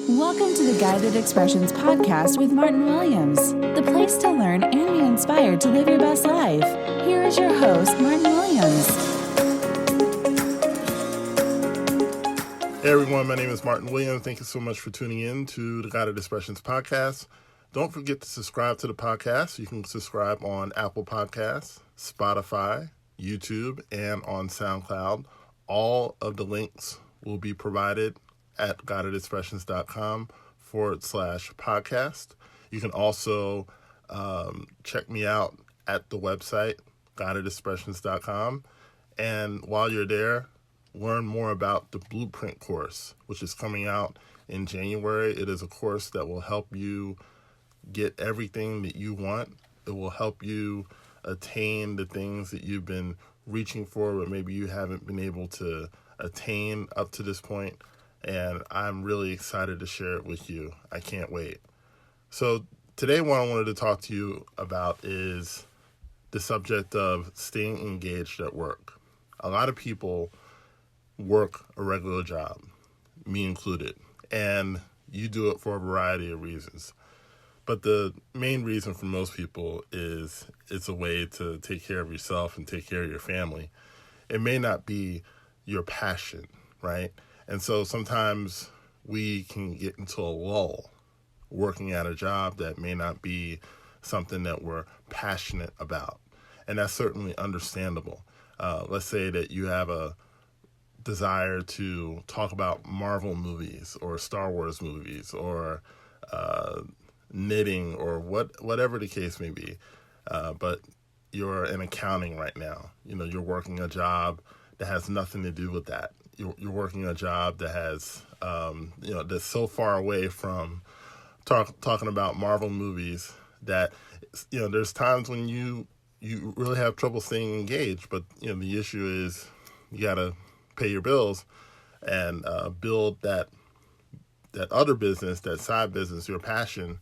Welcome to the Guided Expressions podcast with Martin Williams, the place to learn and be inspired to live your best life. Here is your host, Martin Williams. Hey everyone, my name is Martin Williams. Thank you so much for tuning in to the Guided Expressions podcast. Don't forget to subscribe to the podcast. You can subscribe on Apple Podcasts, Spotify, YouTube, and on SoundCloud. All of the links will be provided at guidedexpressions.com/podcast. You can also check me out at the website, guidedexpressions.com. And while you're there, learn more about the Blueprint course, which is coming out in January. It is a course that will help you get everything that you want. It will help you attain the things that you've been reaching for, but maybe you haven't been able to attain up to this point. And I'm really excited to share it with you. I can't wait. So today what I wanted to talk to you about is the subject of staying engaged at work. A lot of people work a regular job, me included, and you do it for a variety of reasons. But the main reason for most people is it's a way to take care of yourself and take care of your family. It may not be your passion, right? And so sometimes we can get into a lull working at a job that may not be something that we're passionate about. And that's certainly understandable. Let's say that you have a desire to talk about Marvel movies or Star Wars movies or knitting or whatever the case may be. But you're in accounting right now. You know, you're working a job that has nothing to do with that. You're working a job that has, that's so far away from talking about Marvel movies that, there's times when you really have trouble staying engaged. But, the issue is you got to pay your bills and build that other business, that side business, your passion,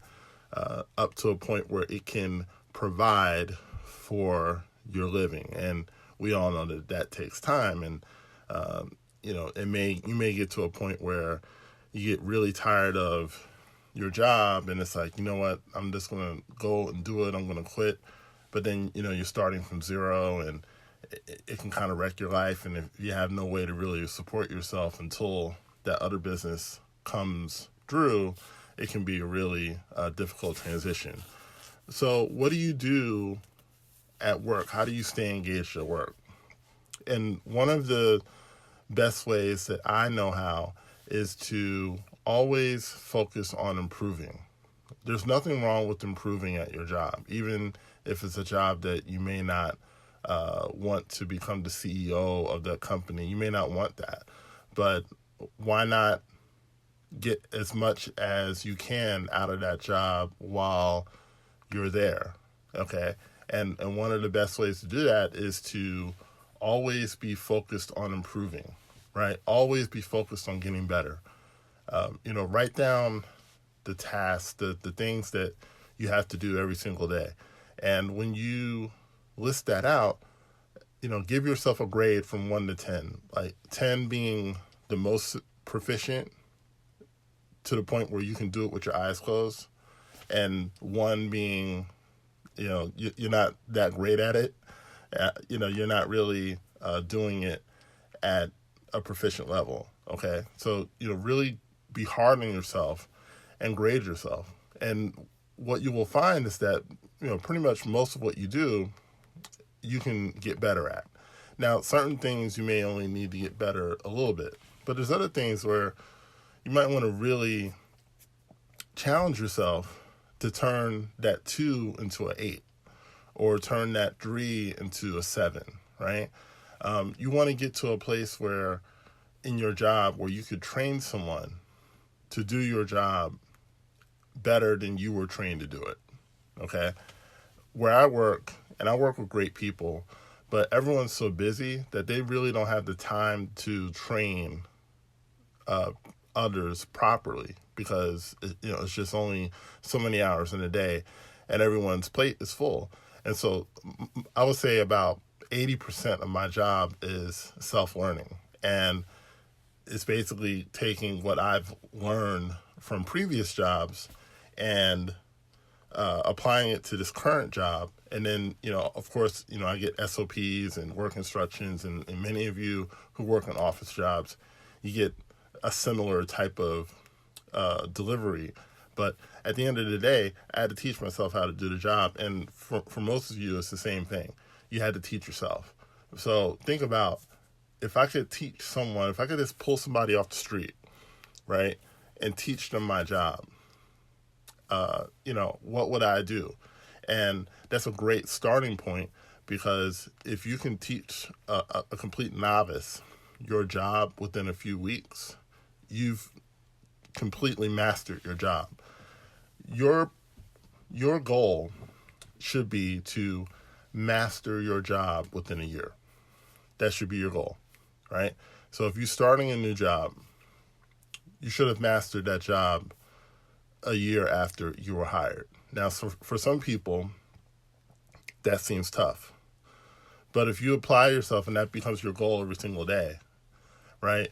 up to a point where it can provide for your living. And we all know that takes time. And, you may get to a point where you get really tired of your job and it's like, you know what, I'm just going to go and do it. I'm going to quit. But then, you're starting from zero and it can kind of wreck your life. And if you have no way to really support yourself until that other business comes through, it can be a really difficult transition. So what do you do at work? How do you stay engaged at work? And one of the best ways that I know how is to always focus on improving. There's nothing wrong with improving at your job, even if it's a job that you may not want to become the CEO of that company. You may not want that, but why not get as much as you can out of that job while you're there, okay? And one of the best ways to do that is to always be focused on improving, right? Always be focused on getting better. Write down the tasks, the things that you have to do every single day. And when you list that out, give yourself a grade from 1 to 10, like 10 being the most proficient to the point where you can do it with your eyes closed, and 1 being, you're not that great at it. You're not really doing it at a proficient level, okay? So, really be hard on yourself and grade yourself. And what you will find is that, pretty much most of what you do, you can get better at. Now, certain things you may only need to get better a little bit, but there's other things where you might want to really challenge yourself to turn that 2 into an 8 or turn that 3 into a 7, right? You want to get to a place where in your job where you could train someone to do your job better than you were trained to do it, okay? Where I work, and I work with great people, but everyone's so busy that they really don't have the time to train others properly because, it's just only so many hours in a day and everyone's plate is full. And so I would say about 80% of my job is self-learning. And it's basically taking what I've learned from previous jobs and applying it to this current job. And then, of course, I get SOPs and work instructions, and many of you who work in office jobs, you get a similar type of delivery. But at the end of the day, I had to teach myself how to do the job. And for most of you, it's the same thing. You had to teach yourself. So think about, if I could teach someone, if I could just pull somebody off the street, right, and teach them my job, what would I do? And that's a great starting point, because if you can teach a complete novice your job within a few weeks, you've completely mastered your job. Your goal should be to master your job within a year. That should be your goal, right? So if you're starting a new job, you should have mastered that job a year after you were hired. Now, so for some people, that seems tough. But if you apply yourself and that becomes your goal every single day, right,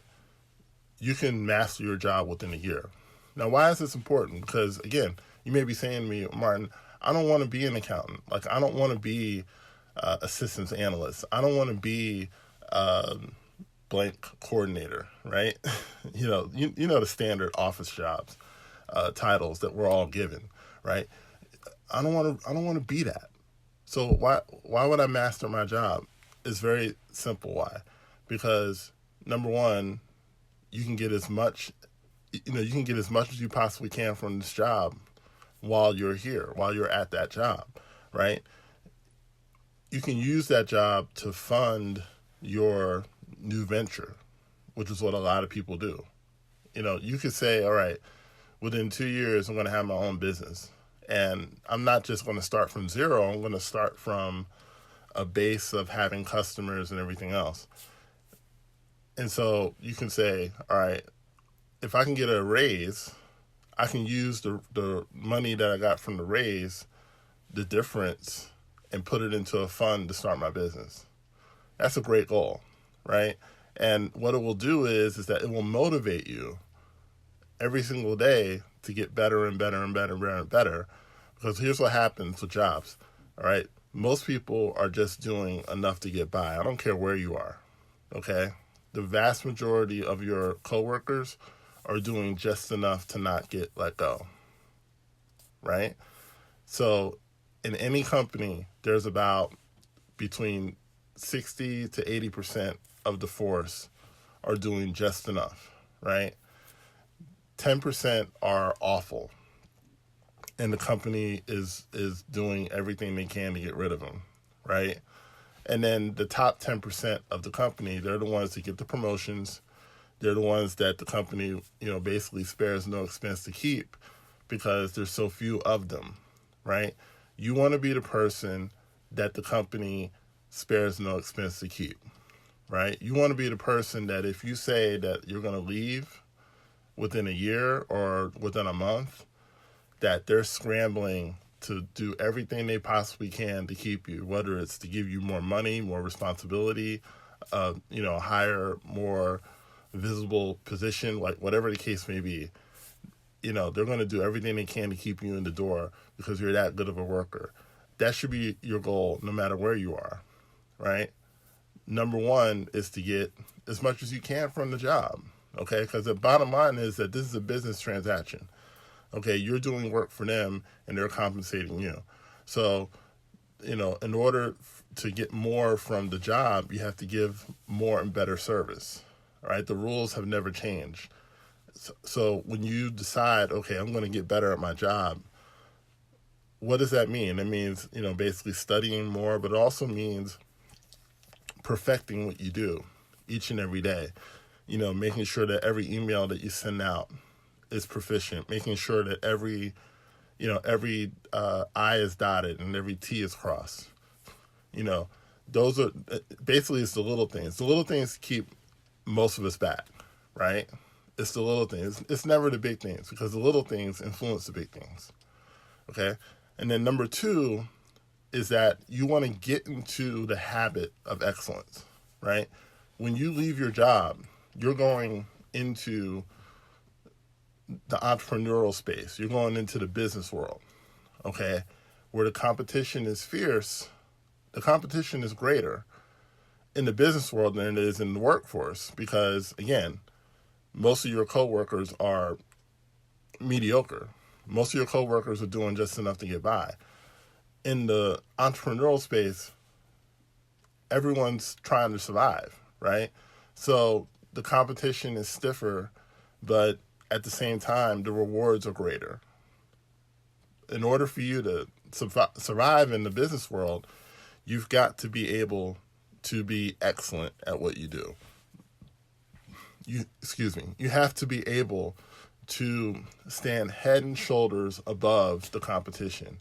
you can master your job within a year. Now, why is this important? Because, again, you may be saying to me, Martin, I don't want to be an accountant. Like, I don't want to be a systems analyst. I don't want to be blank coordinator, right? you know the standard office jobs titles that we're all given, right? I don't want to be that. So why would I master my job? It's very simple. Why? Because number one, you can get as much as you possibly can from this job while you're here, while you're at that job, right? You can use that job to fund your new venture, which is what a lot of people do. You could say, all right, within 2 years, I'm going to have my own business. And I'm not just going to start from zero. I'm going to start from a base of having customers and everything else. And so you can say, all right, if I can get a raise, I can use the money that I got from the raise, the difference, and put it into a fund to start my business. That's a great goal, right? And what it will do is that it will motivate you every single day to get better and better and better and better and better. Because here's what happens with jobs, all right? Most people are just doing enough to get by. I don't care where you are, okay? The vast majority of your coworkers are doing just enough to not get let go, right? So in any company, there's about between 60 to 80% of the force are doing just enough, right? 10% are awful, and the company is doing everything they can to get rid of them, right? And then the top 10% of the company, they're the ones that get the promotions. They're the ones that the company, basically spares no expense to keep because there's so few of them, right? You want to be the person that the company spares no expense to keep, right? You want to be the person that if you say that you're going to leave within a year or within a month, that they're scrambling to do everything they possibly can to keep you, whether it's to give you more money, more responsibility, a higher, more visible position, like whatever the case may be. They're going to do everything they can to keep you in the door because you're that good of a worker. That should be your goal no matter where you are, right? Number one is to get as much as you can from the job, okay? Because the bottom line is that this is a business transaction. Okay, you're doing work for them and they're compensating you. So, in order to get more from the job, you have to give more and better service, right? The rules have never changed. So when you decide, okay, I'm going to get better at my job, what does that mean? It means, basically studying more, but it also means perfecting what you do each and every day. Making sure that every email that you send out is proficient, making sure that every I is dotted and every T is crossed. Those are basically, it's the little things. The little things keep most of us back, right? It's the little things. It's never the big things because the little things influence the big things, okay? And then number two is that you want to get into the habit of excellence, right? When you leave your job, you're going into the entrepreneurial space. You're going into the business world, okay, where the competition is fierce. The competition is greater in the business world than it is in the workforce because, again, most of your coworkers are mediocre. Most of your coworkers are doing just enough to get by. In the entrepreneurial space, everyone's trying to survive, right? So the competition is stiffer, but at the same time, the rewards are greater. In order for you to survive in the business world, you've got to be able to be excellent at what you do. You have to be able to stand head and shoulders above the competition.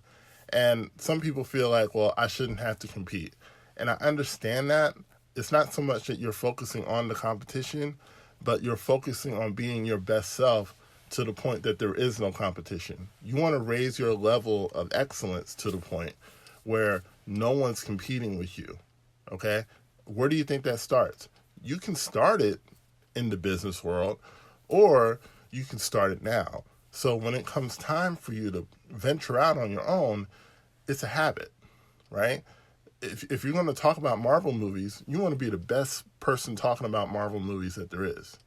And some people feel like, well, I shouldn't have to compete. And I understand that. It's not so much that you're focusing on the competition, but you're focusing on being your best self to the point that there is no competition. You want to raise your level of excellence to the point where no one's competing with you, okay? Where do you think that starts? You can start it in the business world, or you can start it now. So when it comes time for you to venture out on your own, it's a habit, right? If you're going to talk about Marvel movies, you want to be the best person talking about Marvel movies that there is.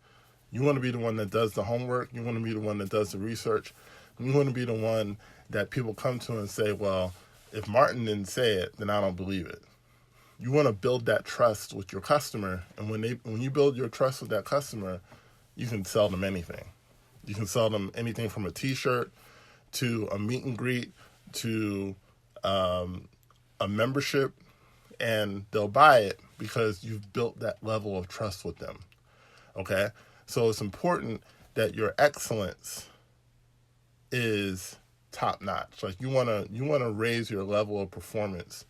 You want to be the one that does the homework. You want to be the one that does the research. You want to be the one that people come to and say, well, if Martin didn't say it, then I don't believe it. You want to build that trust with your customer. And when you build your trust with that customer, you can sell them anything. You can sell them anything from a T-shirt to a meet and greet to a membership, and they'll buy it because you've built that level of trust with them, okay? So it's important that your excellence is top-notch. Like you want to raise your level of performance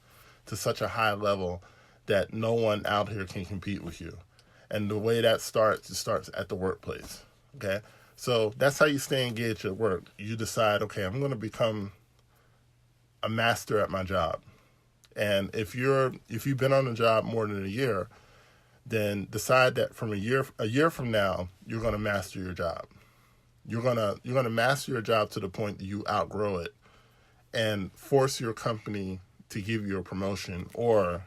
to such a high level that no one out here can compete with you. And the way that starts, it starts at the workplace, okay? So that's how you stay engaged at work. You decide, okay, I'm going to become a master at my job. And if you've been on the job more than a year, then decide that from a year from now, you're going to master your job. You're going to master your job to the point that you outgrow it and force your company to give you a promotion or,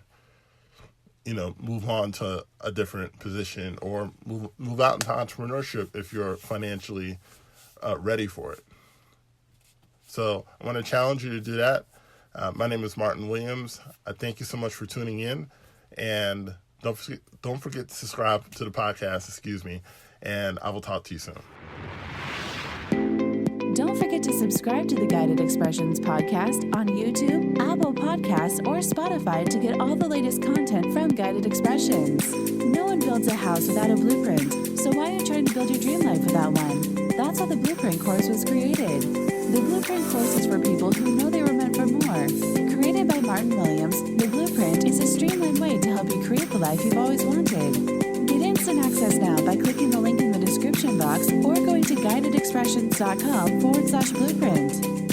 move on to a different position or move out into entrepreneurship if you're financially ready for it. So I want to challenge you to do that. My name is Martin Williams. I thank you so much for tuning in, and don't forget to subscribe to the podcast, and I will talk to you soon. Don't forget to subscribe to the Guided Expressions podcast on YouTube, Apple Podcasts, or Spotify to get all the latest content from Guided Expressions. No one builds a house without a blueprint, so why are you trying to build your dream life without one? That's how the Blueprint course was created. The Blueprint course is for people who know they were meant for more. Created by Martin Williams, the Blueprint is a streamlined way to help you create the life you've always wanted. Get instant access now by clicking the link in the description box or going to guidedexpressions.com/blueprint.